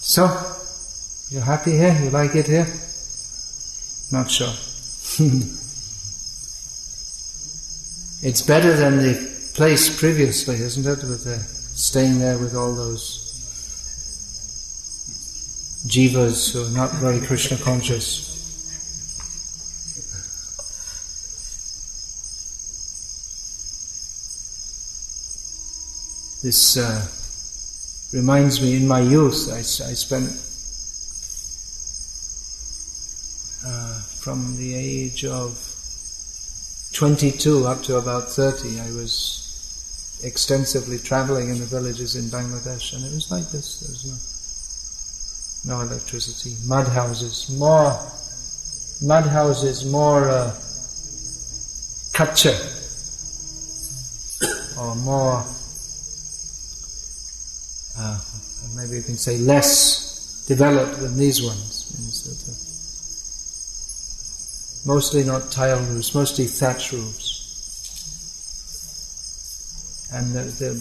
So, you're happy here? You like it here? Not sure. It's better than the place previously, isn't it? With staying there with all those jivas who are not very Krishna conscious. This reminds me, in my youth, I spent from the age of 22 up to about 30, I was extensively traveling in the villages in Bangladesh, and it was like this. There was no electricity. Mud houses, more kacha, or more, maybe you can say less developed than these ones. Means that, mostly not tile roofs, mostly thatch roofs. And they're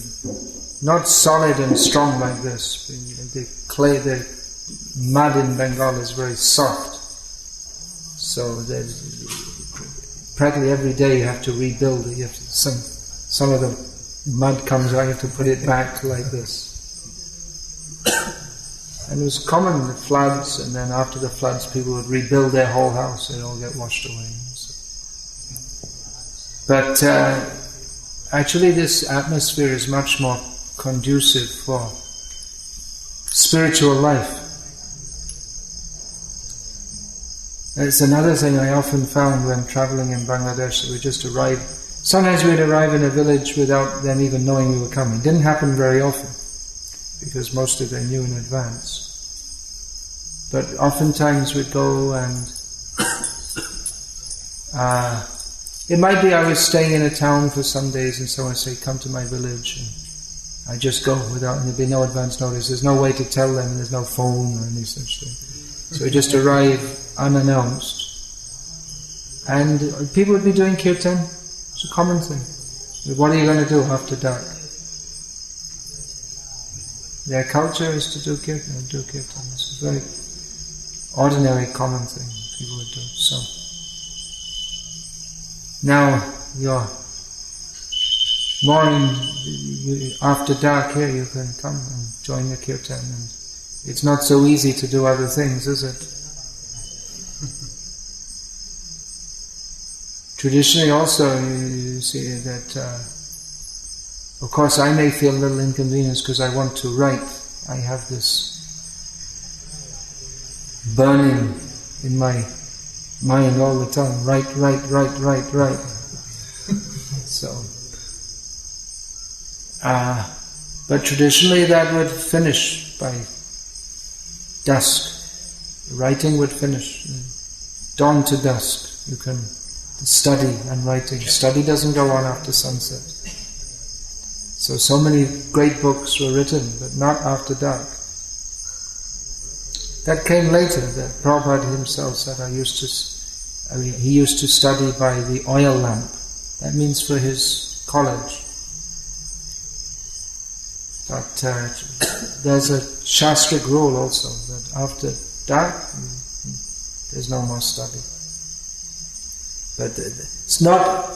not solid and strong like this. The mud in Bengal is very soft. So practically every day you have to rebuild it. You have to, some of the mud comes out, you have to put it back like this. And it was common, the floods, and then after the floods people would rebuild their whole house, they'd all get washed away. But actually this atmosphere is much more conducive for spiritual life. It's another thing I often found when traveling in Bangladesh, that we just arrived. Sometimes we'd arrive in a village without them even knowing we were coming. It didn't happen very often, because mostly they knew in advance. But oftentimes we'd go and it might be I was staying in a town for some days and someone would say, come to my village, and I just go without, and there'd be no advance notice. There's no way to tell them, there's no phone or any such thing. So we just arrive unannounced. And people would be doing kirtan. It's a common thing. What are you going to do after dark? Their culture is to do kirtan. It's a very ordinary, common thing people would do. So now you're more after dark here, you can come and join the kirtan. And it's not so easy to do other things, is it? Traditionally also you see that, of course I may feel a little inconvenience because I want to write. I have this burning in my mind all the time, write. So, but traditionally that would finish by dusk. Writing would finish, dawn to dusk. You can study and writing. Study doesn't go on after sunset. So many great books were written, but not after dark. That came later, that Prabhupada himself said, he used to study by the oil lamp. That means for his college. But there's a Shastric rule also, that after dark, there's no more study. But it's not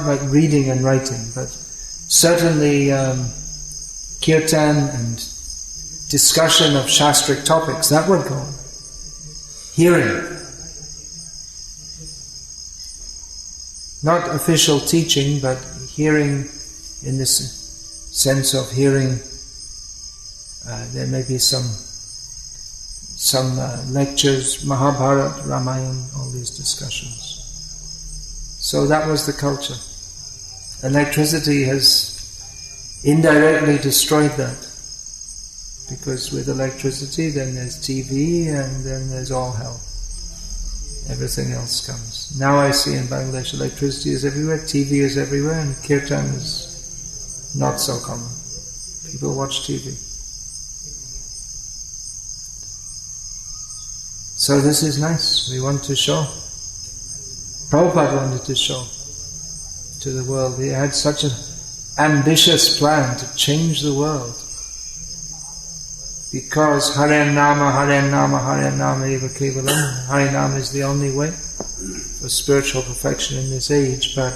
like reading and writing, but certainly kirtan and discussion of Shastric topics, that would go on. Hearing. Not official teaching, but hearing in this sense of hearing. There may be some lectures, Mahabharata, Ramayana, all these discussions. So that was the culture. Electricity has indirectly destroyed that. Because with electricity, then there's TV, and then there's all hell. Everything else comes. Now I see in Bangladesh, electricity is everywhere, TV is everywhere, and kirtan is not so common. People watch TV. So this is nice. We want to show. Prabhupada wanted to show to the world. He had such an ambitious plan to change the world. because Hare Nama, Hare Nama, Hare Nama eva kevalam, Hare Nama is the only way for spiritual perfection in this age, but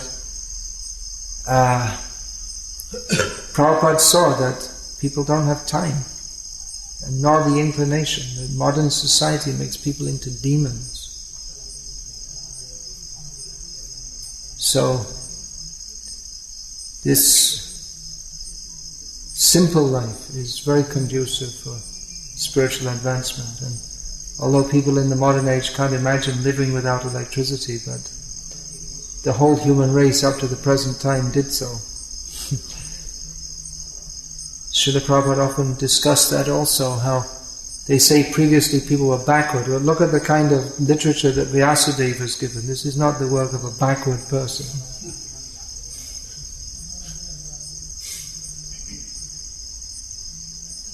Prabhupada saw that people don't have time, and nor the inclination. The modern society makes people into demons. So, this simple life is very conducive for spiritual advancement. And although people in the modern age can't imagine living without electricity, but the whole human race up to the present time did so. Srila Prabhupada often discussed that also, how they say previously people were backward. Well, look at the kind of literature that Vyasadeva has given. This is not the work of a backward person.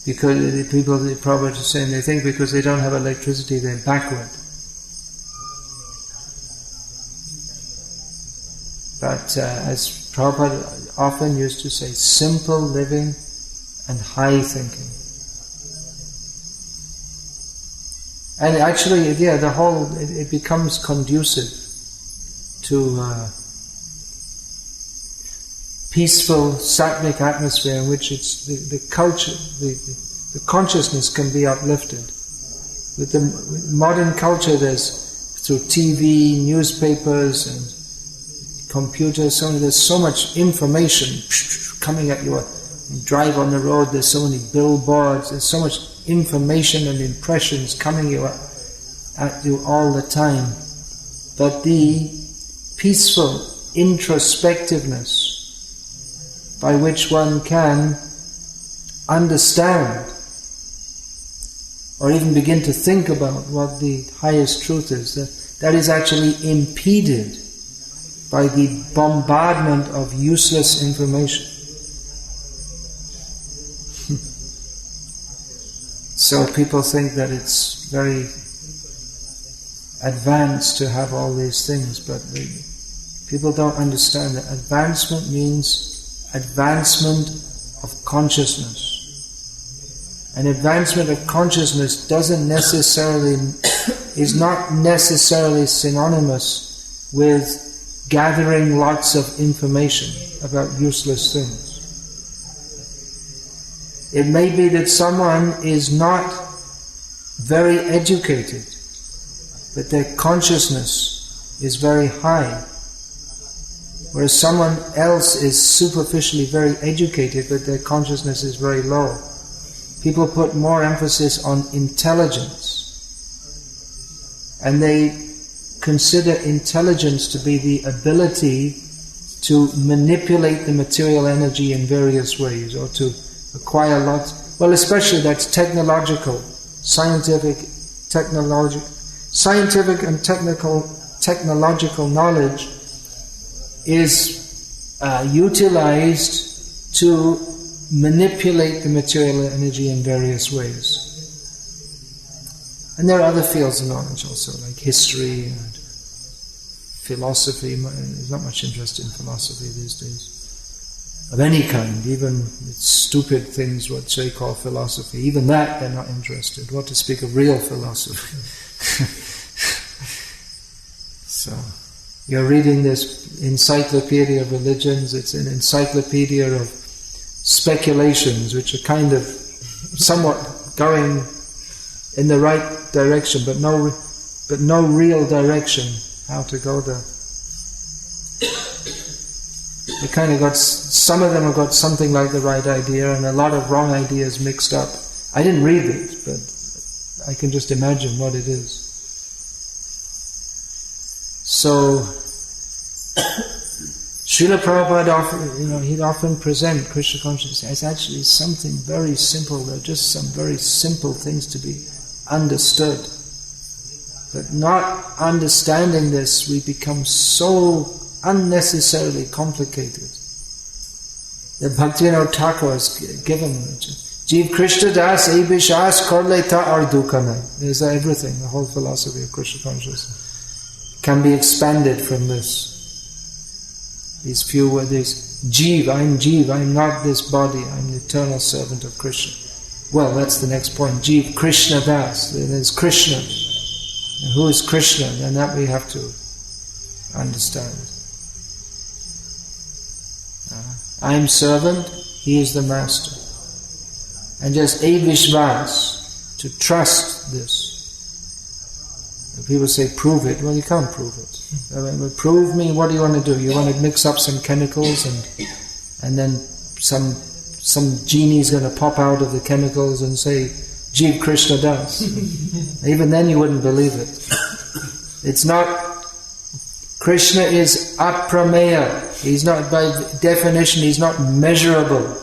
Because the people, the Prabhupada is saying, they think because they don't have electricity they're backward. But as Prabhupada often used to say, simple living and high thinking. And actually, the whole, it becomes conducive to peaceful, sattvic atmosphere in which it's the culture, the consciousness can be uplifted. With the modern culture, there's through TV, newspapers, and computers, there's so much information coming at you. You drive on the road, there's so many billboards, there's so much information and impressions coming at you all the time. But the peaceful introspectiveness by which one can understand or even begin to think about what the highest truth is, that is actually impeded by the bombardment of useless information. So people think that it's very advanced to have all these things, but people don't understand that advancement means advancement of consciousness. And advancement of consciousness is not necessarily synonymous with gathering lots of information about useless things. It may be that someone is not very educated, but their consciousness is very high. Whereas someone else is superficially very educated, but their consciousness is very low. People put more emphasis on intelligence, and they consider intelligence to be the ability to manipulate the material energy in various ways, or to acquire lots. Well, especially that's technological, scientific and technological knowledge is utilized to manipulate the material energy in various ways. And there are other fields of knowledge also, like history and philosophy. There's not much interest in philosophy these days, of any kind, even stupid things what they call philosophy. Even that they're not interested. What to speak of real philosophy? So, you're reading this encyclopedia of religions. It's an encyclopedia of speculations, which are kind of somewhat going in the right direction, but no real direction how to go there. They kind of got, some of them have got something like the right idea and a lot of wrong ideas mixed up. I didn't read it, but I can just imagine what it is. So, Srila Prabhupada he'd often present Krishna consciousness as actually something very simple. There are just some very simple things to be understood. But not understanding this, we become so unnecessarily complicated. The Bhaktivinoda Thakur has given Jeev Krishna Das Ebishas Korleta Ardukana. There's everything, the whole philosophy of Krishna consciousness can be expanded from this. These few words, Jeev, I'm not this body, I'm the eternal servant of Krishna. Well, that's the next point. Jeev Krishna Das. There's Krishna. And who is Krishna? And that we have to understand. I am servant, he is the master. And just a Vishvas, to trust this. If people say, prove it, well, you can't prove it. Prove me, what do you want to do? You want to mix up some chemicals and then some genie's going to pop out of the chemicals and say, Jeev Krishna Das. Even then you wouldn't believe it. It's not, Krishna is aprameya. He's not, by definition, he's not measurable.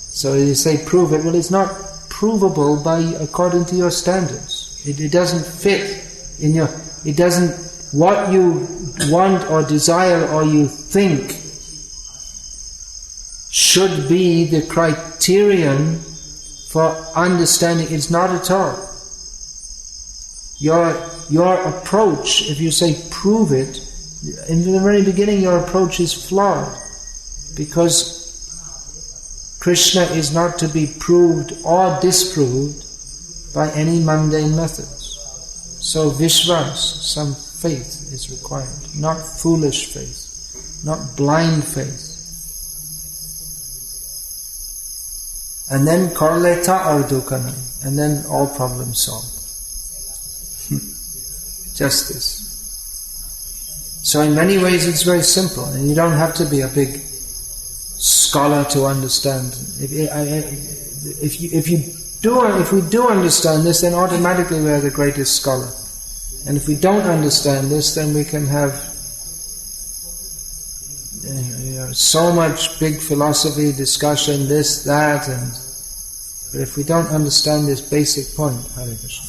So you say prove it, well, it's not provable according to your standards. It doesn't fit in your, it doesn't, what you want or desire or you think should be the criterion for understanding. It's not at all. Your approach, if you say prove it, in the very beginning your approach is flawed, because Krishna is not to be proved or disproved by any mundane methods. So Vishvas, some faith is required, not foolish faith, not blind faith. And then Korleta Ardukana, and then all problems solved. Just this. So in many ways it's very simple, and you don't have to be a big scholar to understand. If we do understand this, then automatically we are the greatest scholar. And if we don't understand this, then we can have so much big philosophy, discussion, this, that, but if we don't understand this basic point, Hare Krishna.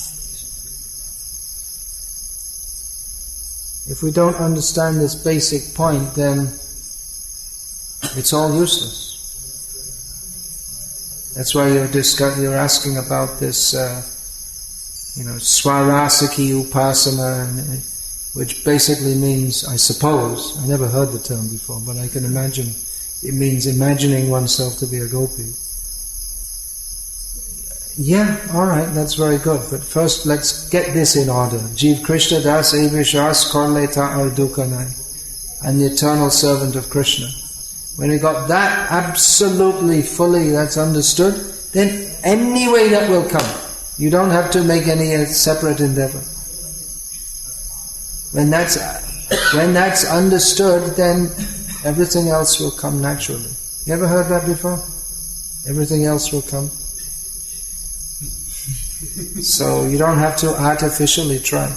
If we don't understand this basic point, then it's all useless. That's why you're asking about this, Swarasaki Upasana, which basically means, I suppose, I never heard the term before, but I can imagine, it means imagining oneself to be a gopi. Yeah, alright, that's very good, but first let's get this in order. Jeev Krishna Das Evishas Korleta Ardukanai. I'm the eternal servant of Krishna. When we got that absolutely fully, that's understood, then any way that will come. You don't have to make any separate endeavor. When that's understood, then everything else will come naturally. You ever heard that before? Everything else will come. So you don't have to artificially try.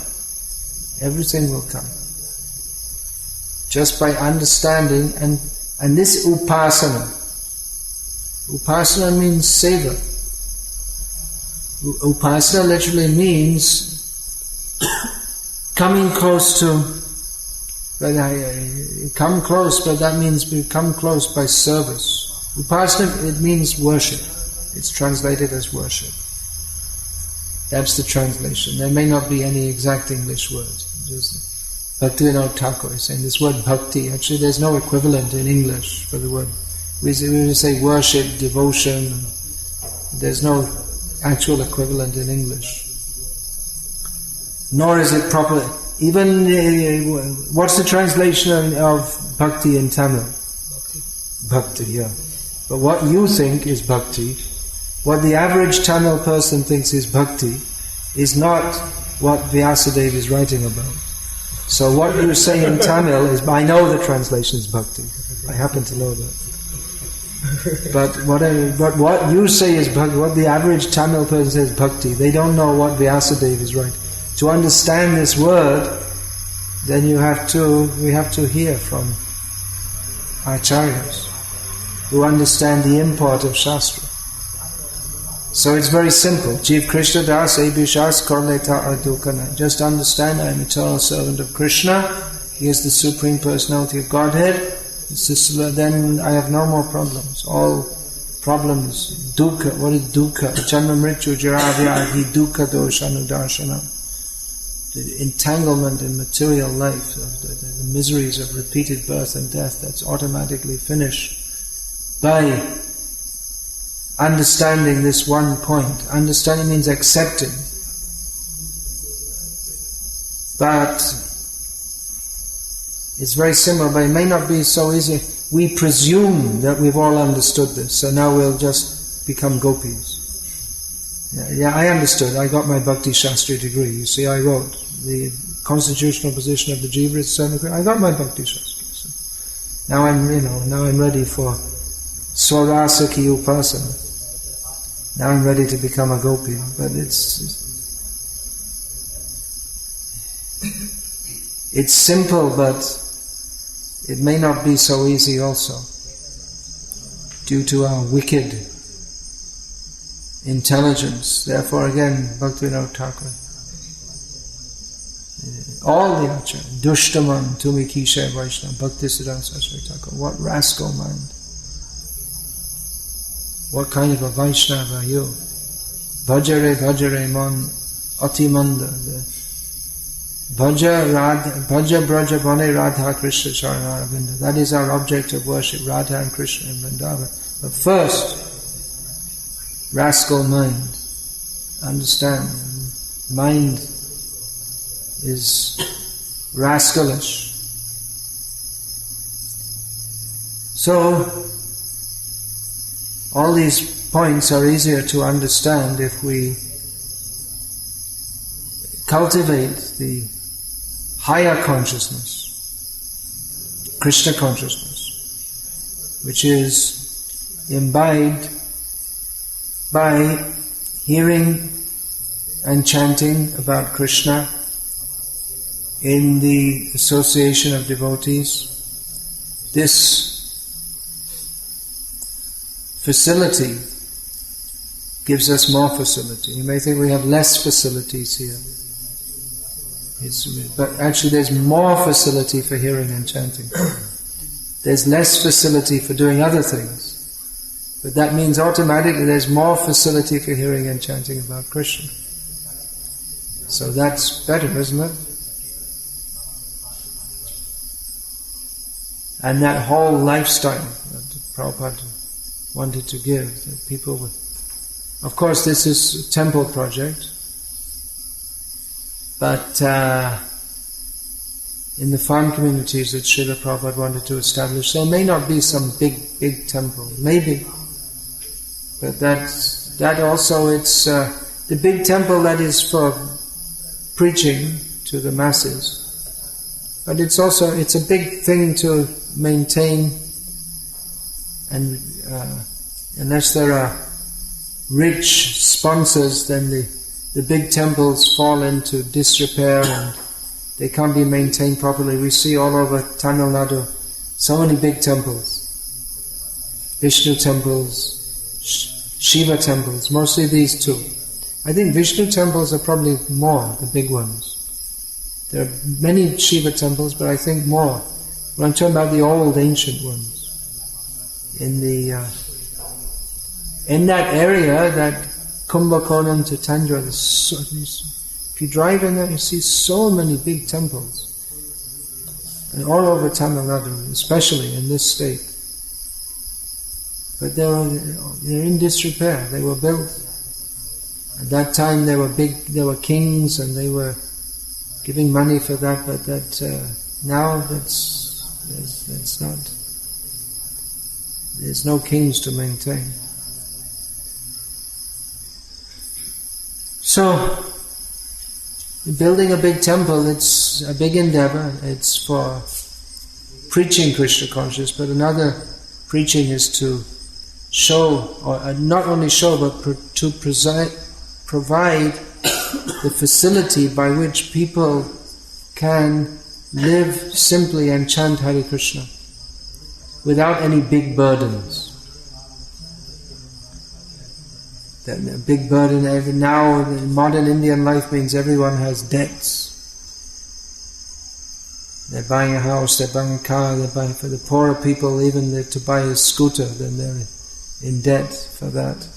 Everything will come. Just by understanding, and this upasana. Upasana means seva. Upasana literally means coming close to, come close, but that means we come close by service. Upasana, it means worship. It's translated as worship. That's the translation. There may not be any exact English word. Bhaktivinoda Thakur is saying this word bhakti, actually there's no equivalent in English for the word. We say worship, devotion, there's no actual equivalent in English. Nor is it proper. Even, what's the translation of bhakti in Tamil? Bhakti, yeah. But what you think is bhakti, what the average Tamil person thinks is bhakti, is not what Vyasadeva is writing about. So what you say in Tamil is, I know the translation is bhakti. I happen to know that. But what you say is bhakti, what the average Tamil person says bhakti, they don't know what Vyasadeva is writing. To understand this word, then we have to hear from acharyas who understand the import of Shastra. So it's very simple. Jeev Krishna Das Ebishas Korleta Ardukana. Just understand I am eternal servant of Krishna. He is the Supreme Personality of Godhead. Then I have no more problems. All problems, dukkha. What is dukkha? Janma mrityu jaravyadhi dukkha doshanudarshana. The entanglement in material life, the miseries of repeated birth and death, that's automatically finished by understanding this one point. Understanding means accepting. But it's very similar, but it may not be so easy. We presume that we've all understood this, so now we'll just become gopis. Yeah, I understood. I got my Bhakti Shastri degree. You see, I wrote the constitutional position of the Jiva is Sarvakriya. I got my Bhakti Shastri. So now I'm ready for Swarasaki Upasana. Now I'm ready to become a gopi. But it's simple, but it may not be so easy also, due to our wicked intelligence. Therefore again, Bhaktivinoda Thakur, all the Acharya, Dushtaman, Tumi Kishe Vaishnava, Bhaktisiddhanta Saraswati Thakur, what rascal mind. What kind of a Vaishnava are you? Bhajare man atimanda. Bhaja Braja Bane Radha Krishna Charanaravinda. That is our object of worship, Radha and Krishna in Vrindavan. But first, rascal mind. Understand, mind is rascalish. So, all these points are easier to understand if we cultivate the higher consciousness, Krishna consciousness, which is imbibed by hearing and chanting about Krishna in the association of devotees. This facility gives us more facility. You may think we have less facilities here. But actually there's more facility for hearing and chanting. There's less facility for doing other things. But that means automatically there's more facility for hearing and chanting about Krishna. So that's better, isn't it? And that whole lifestyle that Prabhupada wanted to give, that people would... Of course this is a temple project, but in the farm communities that Srila Prabhupada wanted to establish, there may not be some big temple, maybe, but that also, it's the big temple that is for preaching to the masses, but it's a big thing to maintain, and unless there are rich sponsors, then the big temples fall into disrepair and they can't be maintained properly. We see all over Tamilnadu so many big temples, Vishnu temples, Shiva temples, mostly these two. I think Vishnu temples are probably more, the big ones. There are many Shiva temples, but I think more. When I'm talking about the old ancient ones, in that area, that Kumbhakonam to Tandra, if you drive in there, you see so many big temples. And all over Tamilnadu, especially in this state. But they're in disrepair. They were built. At that time they were big, they were kings and they were giving money for that, but now there's no kings to maintain. So, building a big temple, it's a big endeavor. It's for preaching Krishna consciousness, but another preaching is to show, or not only show, but to provide the facility by which people can live simply and chant Hare Krishna without any big burdens. A big burden now in modern Indian life means everyone has debts. They're buying a house, they're buying a car, they're buying, for the poorer people, even to buy a scooter, then they're in debt for that.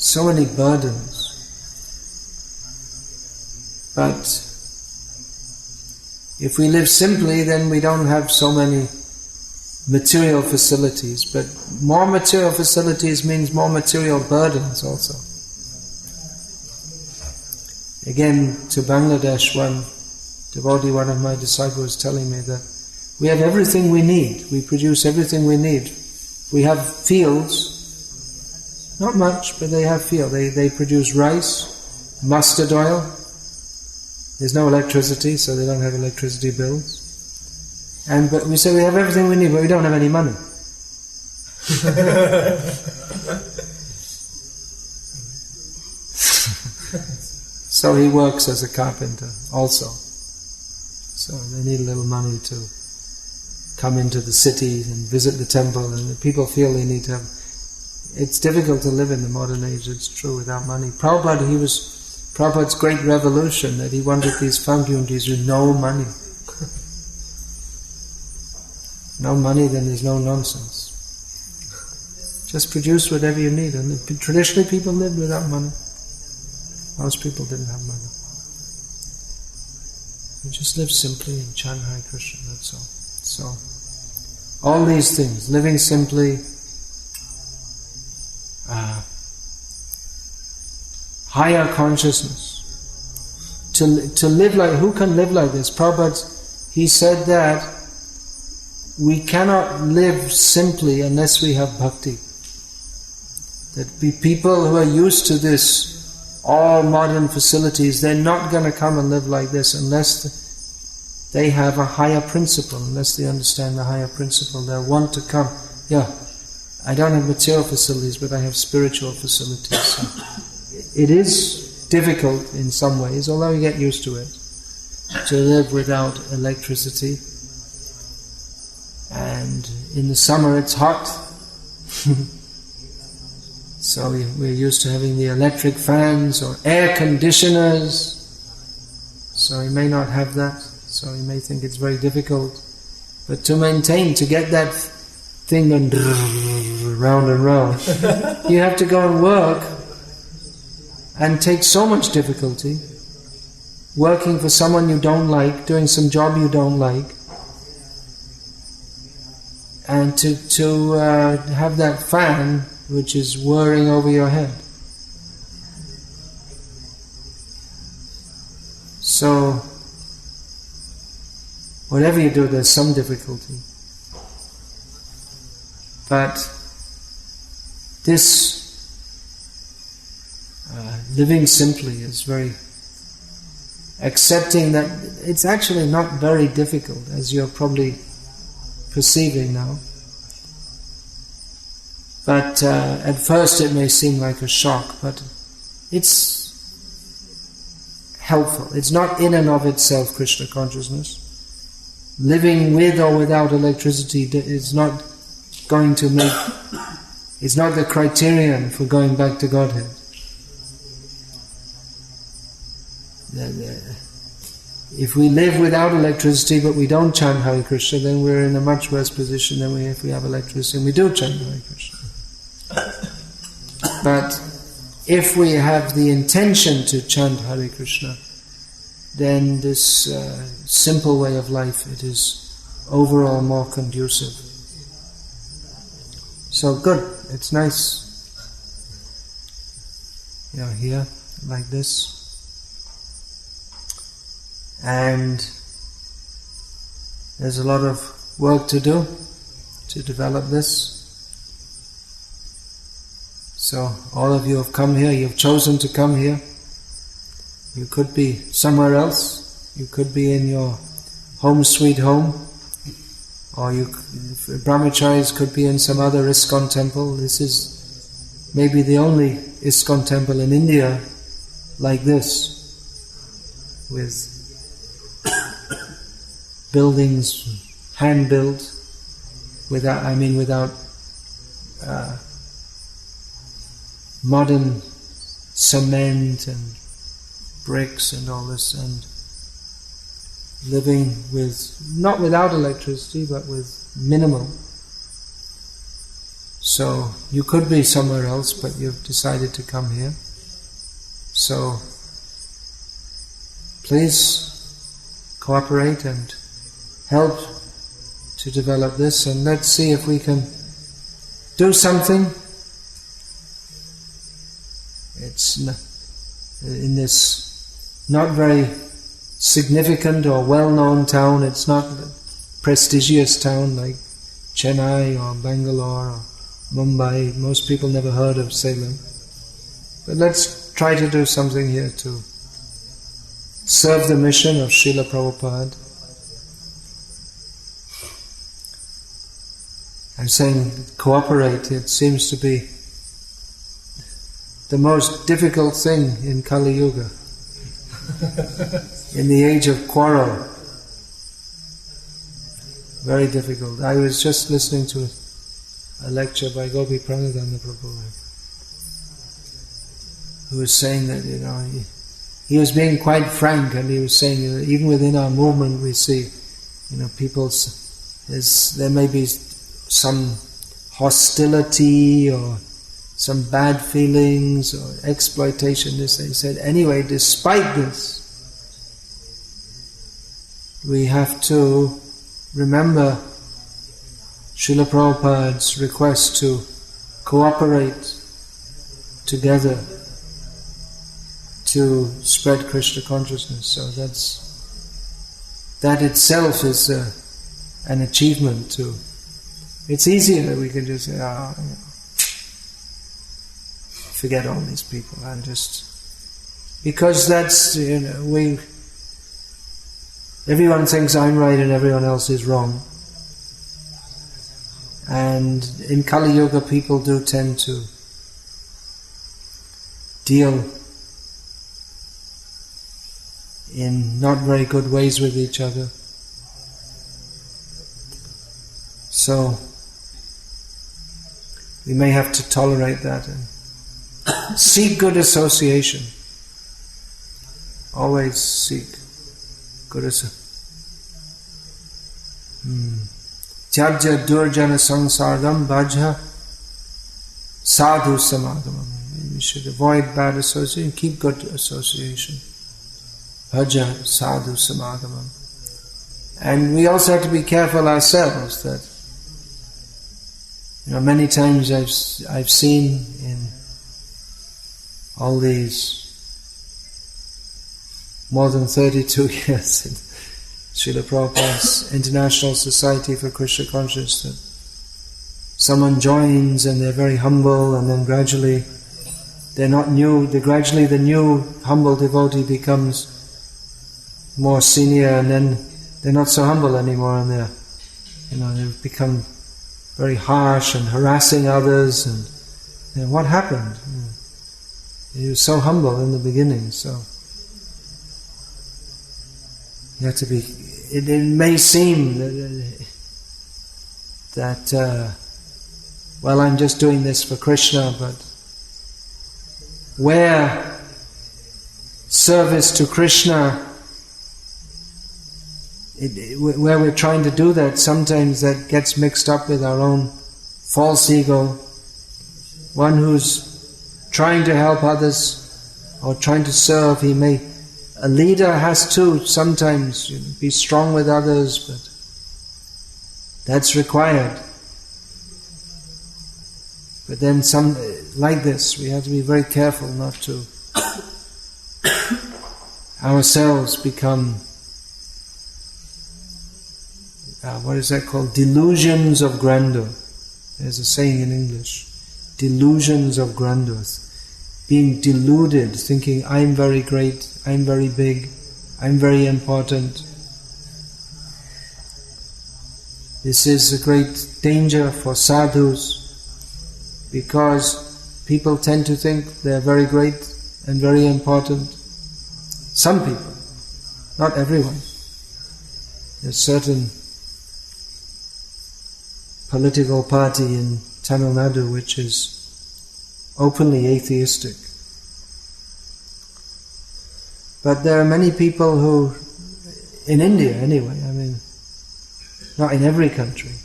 So many burdens. But if we live simply, then we don't have so many material facilities, but more material facilities means more material burdens also. Again, to Bangladesh, one devotee, one of my disciples was telling me that we have everything we need. We produce everything we need. We have fields, not much, but they have fields. They produce rice, mustard oil. There's no electricity, so they don't have electricity bills. But we say we have everything we need, but we don't have any money. So he works as a carpenter also. So they need a little money to come into the city and visit the temple, and the people feel they need to have... It's difficult to live in the modern age, it's true, without money. Prabhupada's great revolution, that he wanted these farm communities with no money. No money, then there's no nonsense. Just produce whatever you need. And traditionally people lived without money. Most people didn't have money. You just live simply and chant Hare Krishna, that's all. So, all these things, living simply, higher consciousness. To live like, who can live like this? Prabhupada, he said that we cannot live simply unless we have bhakti. That people who are used to this, all modern facilities, they're not going to come and live like this unless they have a higher principle, unless they understand the higher principle. They'll want to come, I don't have material facilities, but I have spiritual facilities. So it is difficult in some ways, although you get used to it, to live without electricity. And in the summer it's hot. So we're used to having the electric fans or air conditioners. So you may not have that. So you may think it's very difficult. But to maintain, to get that thing going round and round, you have to go and work and take so much difficulty. Working for someone you don't like, doing some job you don't like. And to have that fan which is whirring over your head. So, whatever you do, there's some difficulty. But this living simply is very accepting that it's actually not very difficult, as you're probably perceiving now. But at first it may seem like a shock, but it's helpful. It's not in and of itself Krishna consciousness. Living with or without electricity is not going to make... It's not the criterion for going back to Godhead. If we live without electricity but we don't chant Hare Krishna, then we're in a much worse position than if we have electricity and we do chant Hare Krishna. But if we have the intention to chant Hare Krishna, then this simple way of life, it is overall more conducive. So good, it's nice, here, like this. And there's a lot of work to do to develop this. So all of you have come here, you've chosen to come here. You could be somewhere else, you could be in your home sweet home, or brahmacharis could be in some other ISKCON temple. This is maybe the only ISKCON temple in India like this, with buildings hand-built, without modern cement and bricks and all this, and living not without electricity, but with minimal. So you could be somewhere else, but you've decided to come here. So please cooperate and help to develop this, and let's see if we can do something. It's in this not very significant or well-known town. It's not a prestigious town like Chennai or Bangalore or Mumbai. Most people never heard of Salem. But let's try to do something here to serve the mission of Srila Prabhupada. I'm saying cooperate. It seems to be the most difficult thing in Kali Yuga. In the age of quarrel. Very difficult. I was just listening to a lecture by Gopi Pranadana Prabhu, who was saying that, he was being quite frank, and he was saying, even within our movement we see, there may be some hostility or some bad feelings or exploitation. He said, anyway, despite this, we have to remember Srila Prabhupada's request to cooperate together to spread Krishna consciousness. So that itself is an achievement too. It's easier, we can just say, forget all these people, and just, because that's, everyone thinks I'm right and everyone else is wrong. And in Kali Yuga people do tend to deal in not very good ways with each other. So we may have to tolerate that and seek good association. Always seek good association. Tyajya durjana sangsargam bhajha sadhu samagamam. We should avoid bad association, keep good association. Bhaja sadhu samagamam. And we also have to be careful ourselves that, many times I've seen in all these more than 32 years in Srila Prabhupada's International Society for Krishna Consciousness, that someone joins and they're very humble, and then gradually they're not new, gradually the new humble devotee becomes more senior, and then they're not so humble anymore, and they've become very harsh and harassing others, and what happened? He was so humble in the beginning, so you have to be. It may seem that I'm just doing this for Krishna, but where service to Krishna, where we're trying to do that, sometimes that gets mixed up with our own false ego. One who's trying to help others or trying to serve, a leader has to sometimes be strong with others, but that's required. But then like this, we have to be very careful not to ourselves become, what is that called? Delusions of grandeur. There's a saying in English. Delusions of grandeur. Being deluded, thinking I'm very great, I'm very big, I'm very important. This is a great danger for sadhus, because people tend to think they're very great and very important. Some people, not everyone. There's certain political party in Tamilnadu which is openly atheistic. But there are many people who, in India anyway, not in every country,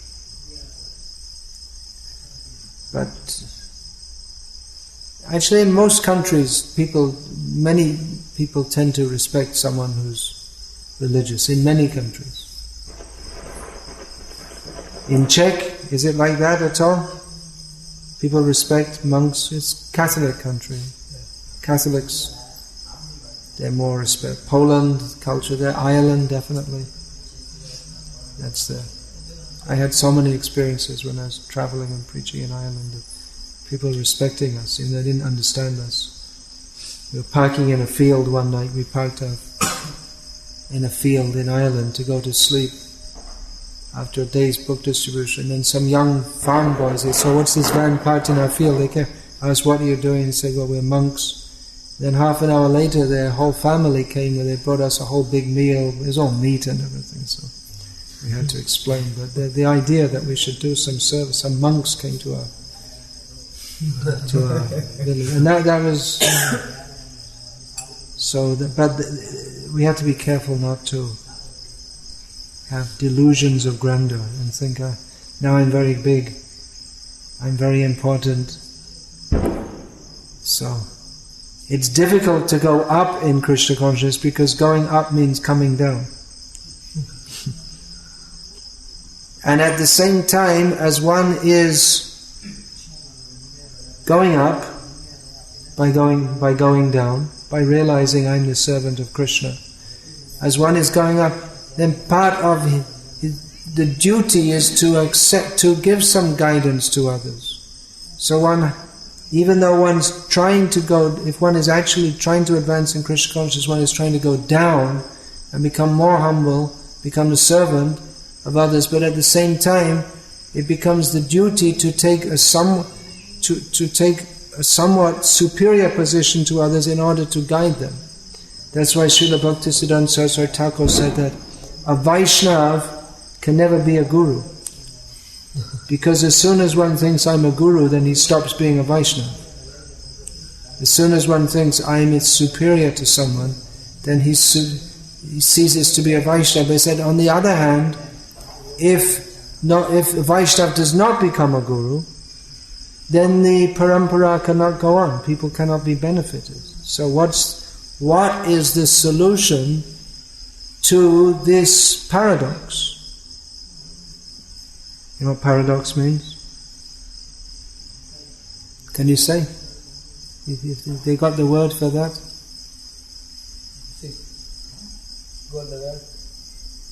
but actually in most countries many people tend to respect someone who's religious, in many countries. In Czech, is it like that at all? People respect monks. It's a Catholic country. Catholics, they're more respect. Poland, culture there. Ireland, definitely. That's there. I had so many experiences when I was traveling and preaching in Ireland. People respecting us, they didn't understand us. We were parking in a field one night. We parked in a field in Ireland to go to sleep after a day's book distribution. And some young farm boys, they said, "What's this van parked in our field?" They came, I asked, "What are you doing?" They said, "Well, we're monks." Then half an hour later, their whole family came and they brought us a whole big meal. It was all meat and everything, so we had to explain. But the idea that we should do some service, some monks came to our village. And that was... we have to be careful not to have delusions of grandeur and think, now I'm very big, I'm very important. So, it's difficult to go up in Krishna consciousness because going up means coming down. And at the same time, as one is going up, by going down, by realizing I'm the servant of Krishna, as one is going up, then part of the duty is to give some guidance to others. So even though one's trying to go, if one is actually trying to advance in Krishna consciousness, one is trying to go down and become more humble, become the servant of others, but at the same time, it becomes the duty to take a somewhat superior position to others in order to guide them. That's why Srila Bhaktisiddhanta Saraswati Thakur said that a Vaishnava can never be a guru. Because as soon as one thinks I'm a guru, then he stops being a Vaishnava. As soon as one thinks I'm superior to someone, then he ceases to be a Vaishnava. He said, on the other hand, if a Vaishnava does not become a guru, then the parampara cannot go on. People cannot be benefited. So what is the solution to this paradox? You know what paradox means? Can you say? If they got the word for that? Got the word?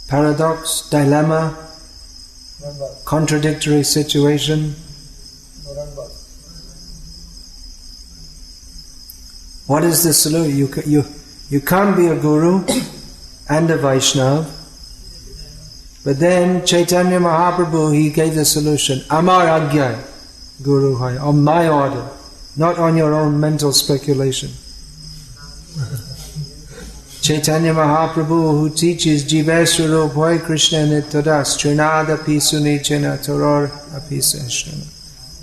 Paradox, dilemma, contradictory situation. What is the solution? You can't be a guru and a Vaishnava. But then Chaitanya Mahaprabhu, he gave the solution. Amar Agya, Guru Hai, on my order, not on your own mental speculation. Chaitanya Mahaprabhu, who teaches Jiveswarup Hoy Krishna Nityadas, Trinada Pisuni Chena Toror Apiseshana,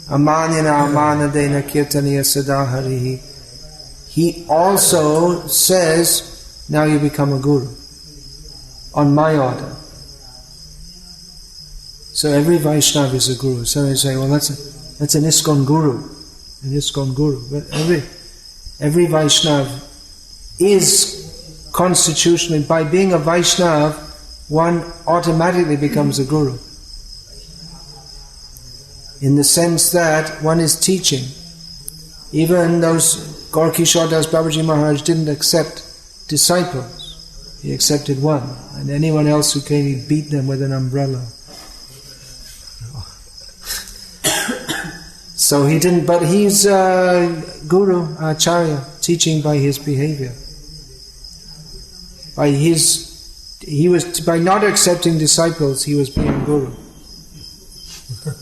Amanyana Amanadena Kirtaniya Sadaharihi. He also says, now you become a guru, on my order. So every Vaishnava is a guru. So they say, well, that's an ISKCON guru, an ISKCON guru. But every Vaishnava is constitutionally, by being a Vaishnava, one automatically becomes a guru. In the sense that one is teaching. Even those Gaur Kishore Das Babaji Maharaj didn't accept disciples. He accepted one. And anyone else who came, he beat them with an umbrella. So he didn't, but he's Guru, Acharya, teaching by his behavior. By not accepting disciples, he was being Guru.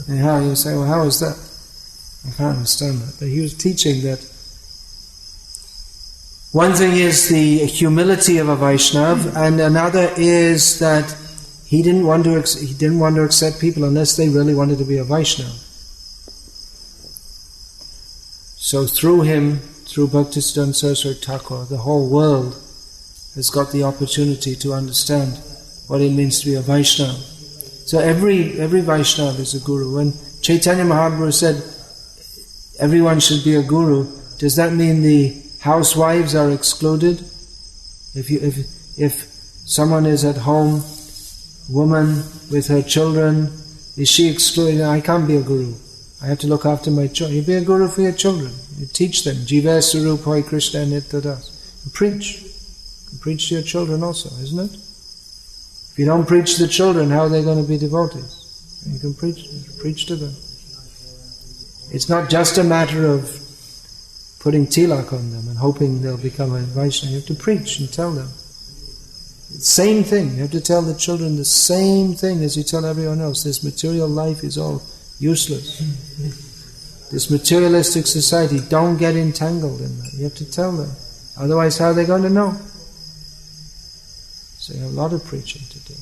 And how you say, well, how is that? I can't understand that. But he was teaching that one thing is the humility of a Vaishnava, and another is that he didn't want to accept people unless they really wanted to be a Vaishnava. So through him, through Bhaktisiddhanta Saraswati Thakur, the whole world has got the opportunity to understand what it means to be a Vaishnava. So every Vaishnava is a guru. When Chaitanya Mahaprabhu said everyone should be a guru, does that mean the housewives are excluded? If someone is at home, woman with her children, Is she excluded? I can't be a guru. I have to look after my children. You be a guru for your children. You teach them. Jiva Surupoi Krishna Nityadas. You preach. You preach to your children also, isn't it? If you don't preach to the children, how are they going to be devotees? You can preach to them. It's not just a matter of putting tilak on them and hoping they'll become a Vaishnava. You have to preach and tell them. Same thing. You have to tell the children the same thing as you tell everyone else. This material life is all useless. This materialistic society, don't get entangled in that. You have to tell them. Otherwise, how are they going to know? So you have a lot of preaching to do.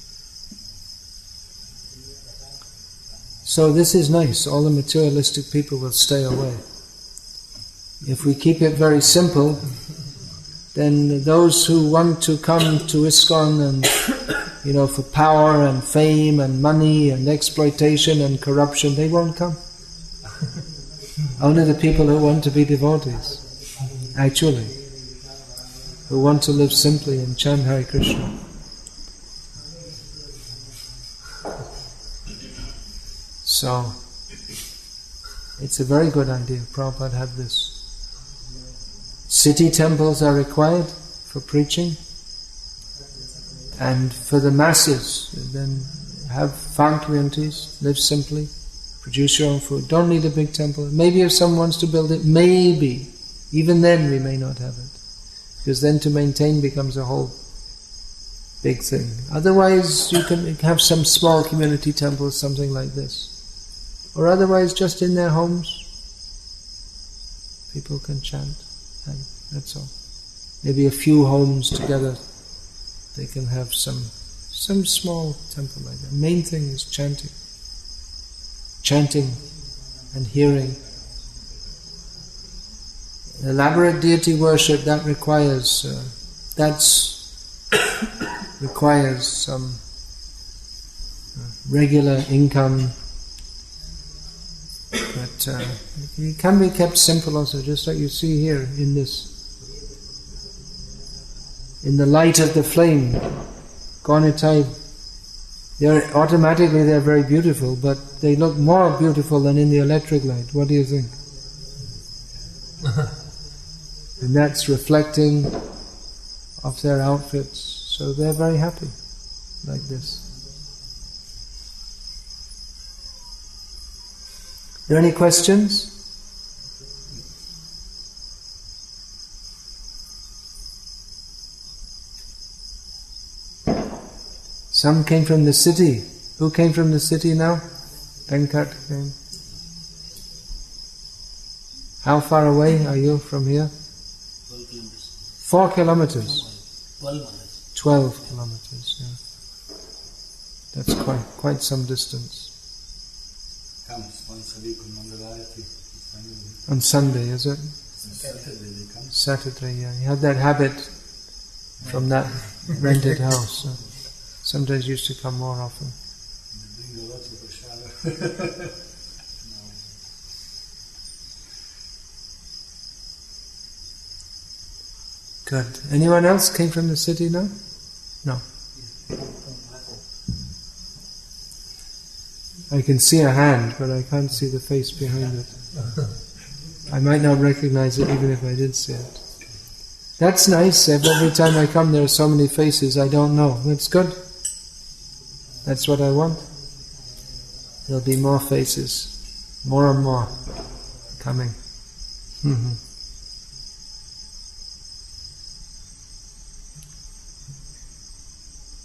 So this is nice. All the materialistic people will stay away. If we keep it very simple, then those who want to come to ISKCON and, for power and fame and money and exploitation and corruption, they won't come. Only the people who want to be devotees, actually, who want to live simply and chant Hare Krishna. So, it's a very good idea. Prabhupada had this. City temples are required for preaching, and for the masses, then have farm communities, live simply, produce your own food. Don't need a big temple. Maybe if someone wants to build it, maybe. Even then we may not have it. Because then to maintain becomes a whole big thing. Otherwise you can have some small community temples, something like this. Or otherwise just in their homes, people can chant. And that's all. Maybe a few homes together, they can have some small temple like that. Main thing is chanting. Chanting and hearing. Elaborate deity worship, that requires some regular income. But it can be kept simple also, just like you see here in this. In the light of the flame, Gaunitai, they're very beautiful, but they look more beautiful than in the electric light. What do you think? And that's reflecting of their outfits, so they're very happy like this. Are there any questions? Some came from the city. Who came from the city now? Venkat came. How far away are you from here? 12 kilometers. 4 kilometers? 12 kilometers, yeah. That's quite some distance. Comes once a week on Mangalarati. On Sunday, is it? Saturday they come. Saturday, yeah. He had that habit from that rented house. So sometimes used to come more often. They bring a lot of prasada. Good. Anyone else came from the city now? No. I can see a hand, but I can't see the face behind it. I might not recognize it even if I did see it. That's nice. Every time I come there are so many faces I don't know. That's good. That's what I want. There'll be more faces. More and more coming.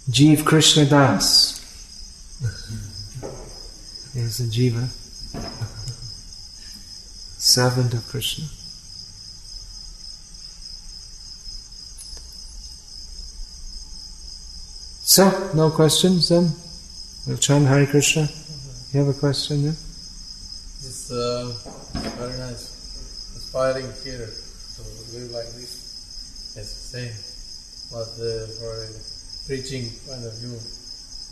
Jeev Krishna Das. Is a jiva, servant of Krishna. So, no questions then? We'll chant Hare Krishna. You have a question, yeah? It's very nice, inspiring here to live like this, as you say. But for a preaching point of view,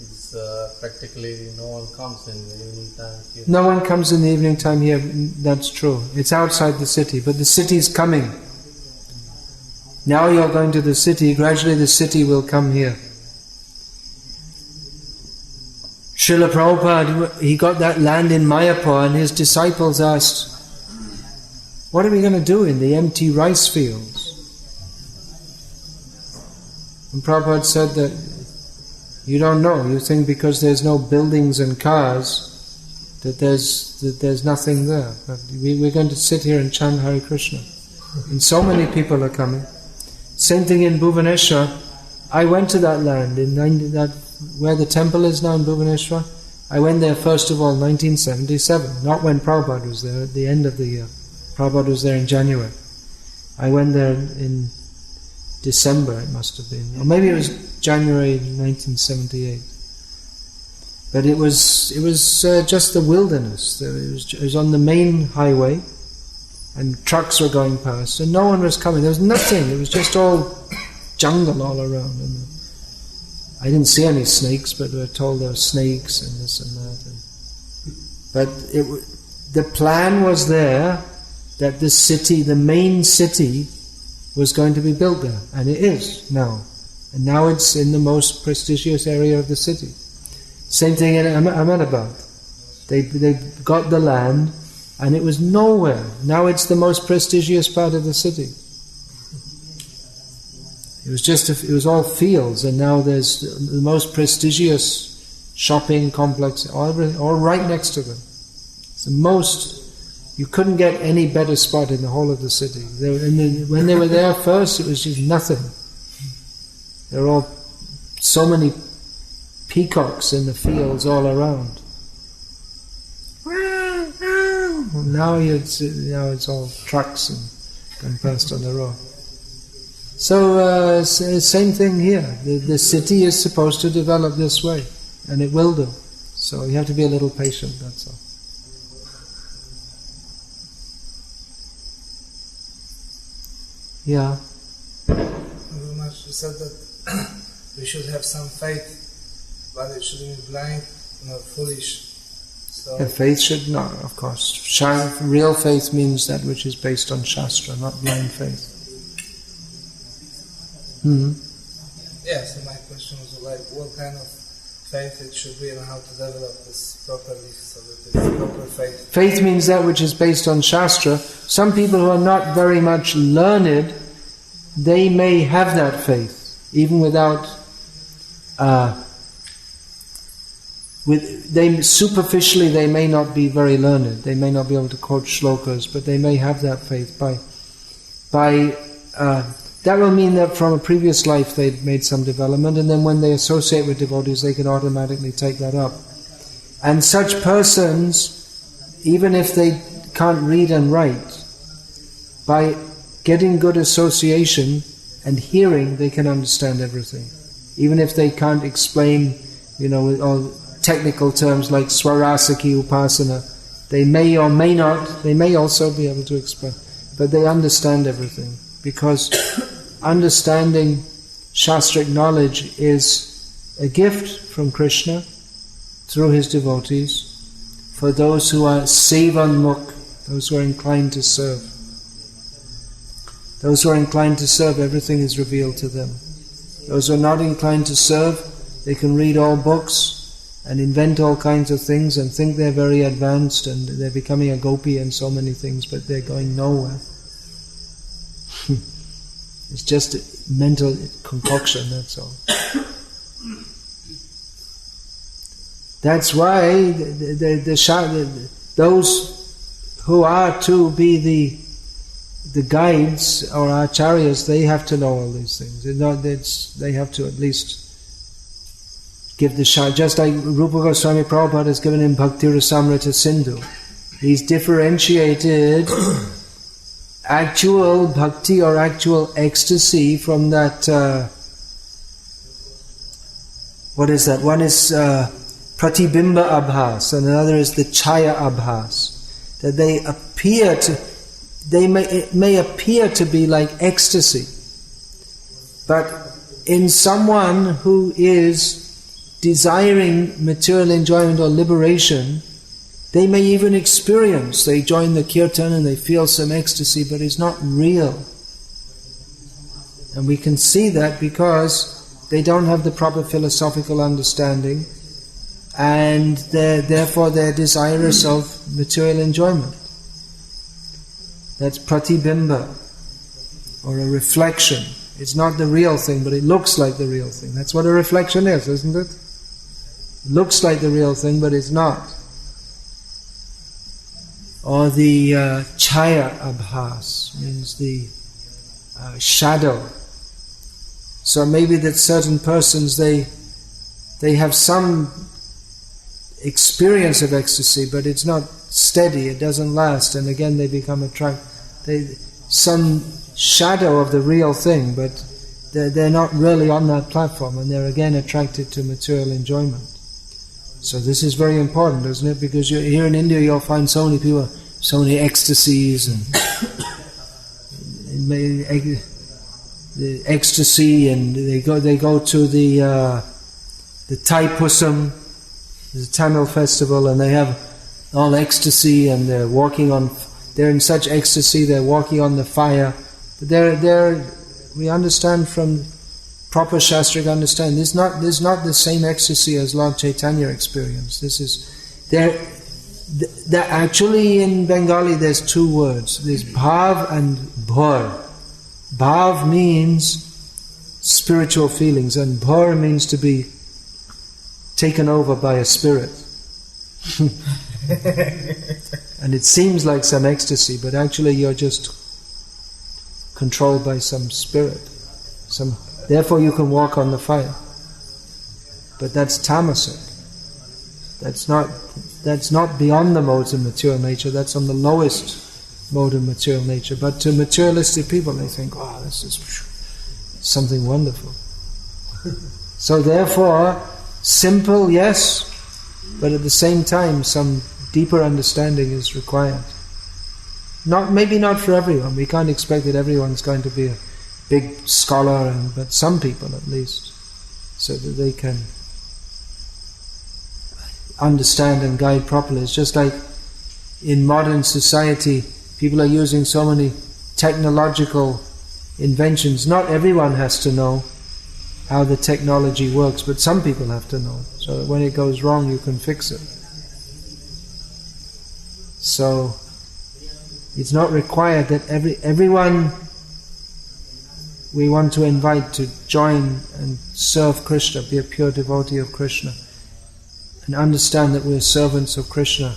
it's practically no one comes in the evening time here. No one comes in the evening time here, that's true. It's outside the city, but the city is coming. Now you're going to the city, gradually the city will come here. Srila Prabhupada, he got that land in Mayapur, and his disciples asked, what are we going to do in the empty rice fields? And Prabhupada said that you don't know. You think because there's no buildings and cars that there's nothing there. But we're going to sit here and chant Hare Krishna. And so many people are coming. Same thing in Bhubaneswar. I went to that land where the temple is now in Bhubaneswar. I went there first of all 1977, not when Prabhupada was there, at the end of the year. Prabhupada was there in January. I went there in December, it must have been, or maybe it was January 1978. But it was just the wilderness. It was on the main highway, and trucks were going past, and no one was coming. There was nothing. It was just all jungle all around. And I didn't see any snakes, but we were told there were snakes and this and that. But the plan was there that the city, the main city, was going to be built there, and it is now. And now it's in the most prestigious area of the city. Same thing in Ahmedabad. They got the land, and it was nowhere. Now it's the most prestigious part of the city. It was all fields, and now there's the most prestigious shopping complex, all right next to them. It's the most. You couldn't get any better spot in the whole of the city. When they were there first, it was just nothing. There were all so many peacocks in the fields all around. Now it's all trucks and going past on the road. So same thing here. The city is supposed to develop this way, and it will do. So you have to be a little patient. That's all. Yeah. Very much. You said that we should have some faith, but it shouldn't be blind, not foolish. So Faith should not, of course. Real faith means that which is based on Shastra, not blind faith. Mm-hmm. Yeah, so my question was like, what kind of faith it should be and how to develop this properly so that it's proper faith. Faith means that which is based on Shastra. Some people who are not very much learned, they may have that faith, even without... superficially they may not be very learned, they may not be able to quote shlokas, but they may have that faith that will mean that from a previous life they'd made some development, and then when they associate with devotees they can automatically take that up. And such persons, even if they can't read and write, by getting good association and hearing, they can understand everything. Even if they can't explain, with all technical terms like Swarasaki Upasana, they may or may not, they may also be able to explain, but they understand everything, because understanding Shastric knowledge is a gift from Krishna through his devotees for those who are sevanmukh, those who are inclined to serve. Those who are inclined to serve, everything is revealed to them. Those who are not inclined to serve, they can read all books and invent all kinds of things and think they're very advanced and they're becoming a gopi and so many things, but they're going nowhere. It's just a mental concoction, that's all. That's why those who are to be the guides or acharyas, they have to know all these things. They have to at least give the shah, just like Rupa Goswami Prabhupada has given in Bhakti Rasamrita Sindhu. He's differentiated actual bhakti or actual ecstasy from that, what is that? One is pratibimba abhas and another is the chaya abhas. That it may appear to be like ecstasy, but in someone who is desiring material enjoyment or liberation, they may even experience, they join the kirtan and they feel some ecstasy, but it's not real. And we can see that because they don't have the proper philosophical understanding, and therefore they're desirous of material enjoyment. That's pratibimba, or a reflection. It's not the real thing, but it looks like the real thing. That's what a reflection is, isn't it? It looks like the real thing, but it's not. Or the chaya abhas, means the shadow. So maybe that certain persons, they have some experience of ecstasy, but it's not steady, it doesn't last, and again they become attracted. Some shadow of the real thing, but they're not really on that platform, and they're again attracted to material enjoyment. So this is very important, isn't it? Because here in India you'll find so many people, so many ecstasies, and the ecstasy, and they go to the Thaipusam, the Tamil festival, and they have all ecstasy, and they're in such ecstasy, they're walking on the fire. But we understand from proper shastric understanding, this is not the same ecstasy as Lord Chaitanya experienced. Actually in Bengali there's two words. There's bhav and bhar. Bhav means spiritual feelings, and bhar means to be taken over by a spirit. And it seems like some ecstasy, but actually you're just controlled by some spirit. Therefore you can walk on the fire. But that's tamasic. That's not beyond the modes of material nature, that's on the lowest mode of material nature. But to materialistic people, they think, oh, this is something wonderful. So therefore, simple, yes, but at the same time, some deeper understanding is required. Maybe not for everyone. We can't expect that everyone's going to be a big scholar, but some people at least, so that they can understand and guide properly. It's just like in modern society, people are using so many technological inventions. Not everyone has to know how the technology works, but some people have to know, so that when it goes wrong you can fix it. So it's not required that everyone we want to invite to join and serve Krishna, be a pure devotee of Krishna, and understand that we're servants of Krishna.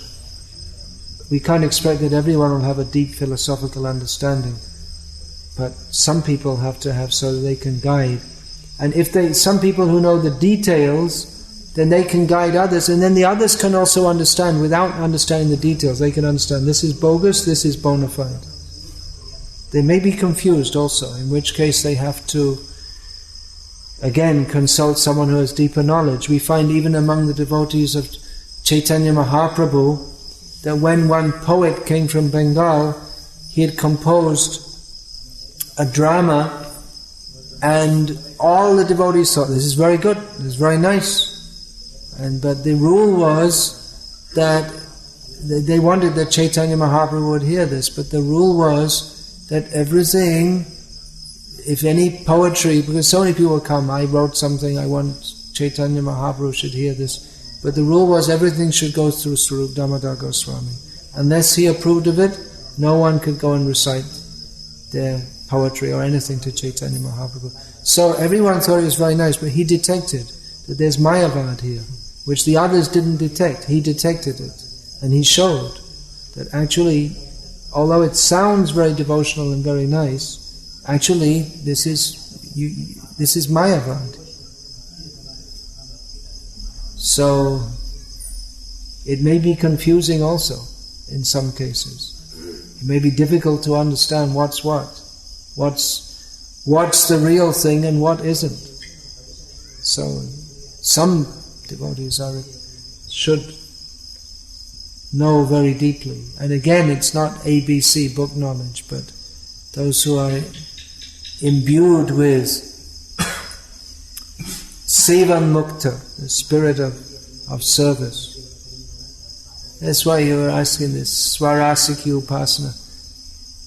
We can't expect that everyone will have a deep philosophical understanding, but some people have to have, so that they can guide. And some people who know the details, then they can guide others, and then the others can also understand without understanding the details. They can understand this is bogus, this is bona fide. They may be confused also, in which case they have to again consult someone who has deeper knowledge. We find even among the devotees of Chaitanya Mahaprabhu that when one poet came from Bengal, he had composed a drama, and all the devotees thought, this is very good, this is very nice. But the rule was that they wanted that Chaitanya Mahaprabhu would hear this, but the rule was that everything, if any poetry, because so many people come, I wrote something, I want Chaitanya Mahaprabhu should hear this, but the rule was everything should go through Swarup Damodar Goswami. Unless he approved of it, no one could go and recite their poetry or anything to Chaitanya Mahaprabhu. So everyone thought it was very nice, but he detected that there's Mayavad here, which the others didn't detect. He detected it, and he showed that actually, although it sounds very devotional and very nice, actually this is Mayavad. So it may be confusing also in some cases. It may be difficult to understand what's what. What's the real thing and what isn't. So some devotees should know very deeply. And again, it's not ABC book knowledge, but those who are imbued with Sevan Mukta, the spirit of service. That's why you were asking this Swarasiki Upasana.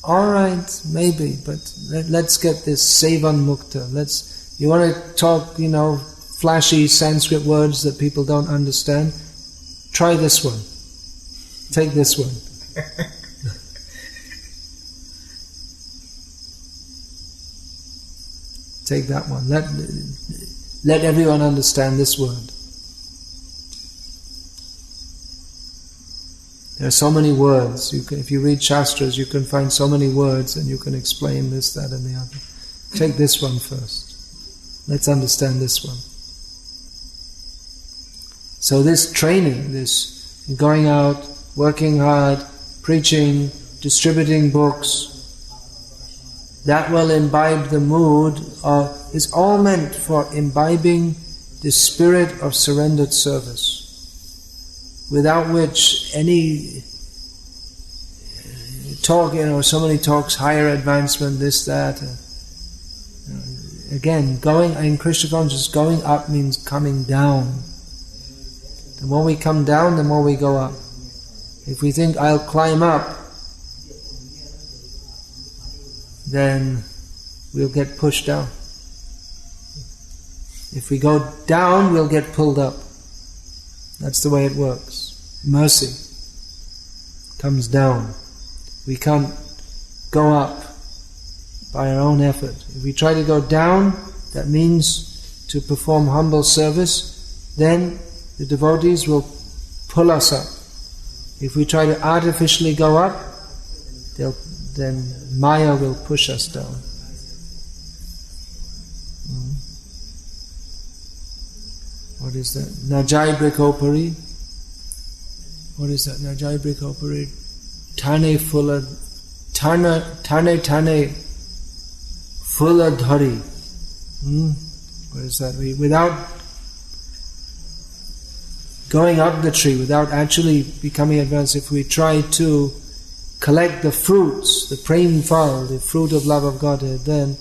Alright, maybe, but let's get this Sevan Mukta. You want to talk, flashy Sanskrit words that people don't understand? try this one. Take this one. Take that one. Let everyone understand this word. There are so many words. If you read Shastras, you can find so many words and you can explain this, that and the other. Take this one first. Let's understand this one. So this training, this going out, working hard, preaching, distributing books, that will imbibe the mood, is all meant for imbibing the spirit of surrendered service, without which any talk, so many talks, higher advancement, this, that. Again, going in Krishna consciousness, going up means coming down. The more we come down, the more we go up. If we think I'll climb up, then we'll get pushed down. If we go down, we'll get pulled up. That's the way it works. Mercy comes down. We can't go up by our own effort. If we try to go down, that means to perform humble service, then the devotees will pull us up. If we try to artificially go up, then Maya will push us down. What is that? Najai Brikopari. What is that? Najai Brikopari. Tane Fulla. Tane Fulla Dhari. What does that mean? Without going up the tree, without actually becoming advanced, if we try to collect the fruits, the prem phal, the fruit of love of Godhead, then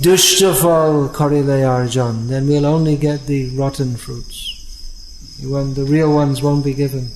dushta phal karile arjan, then we'll only get the rotten fruits. The real ones won't be given.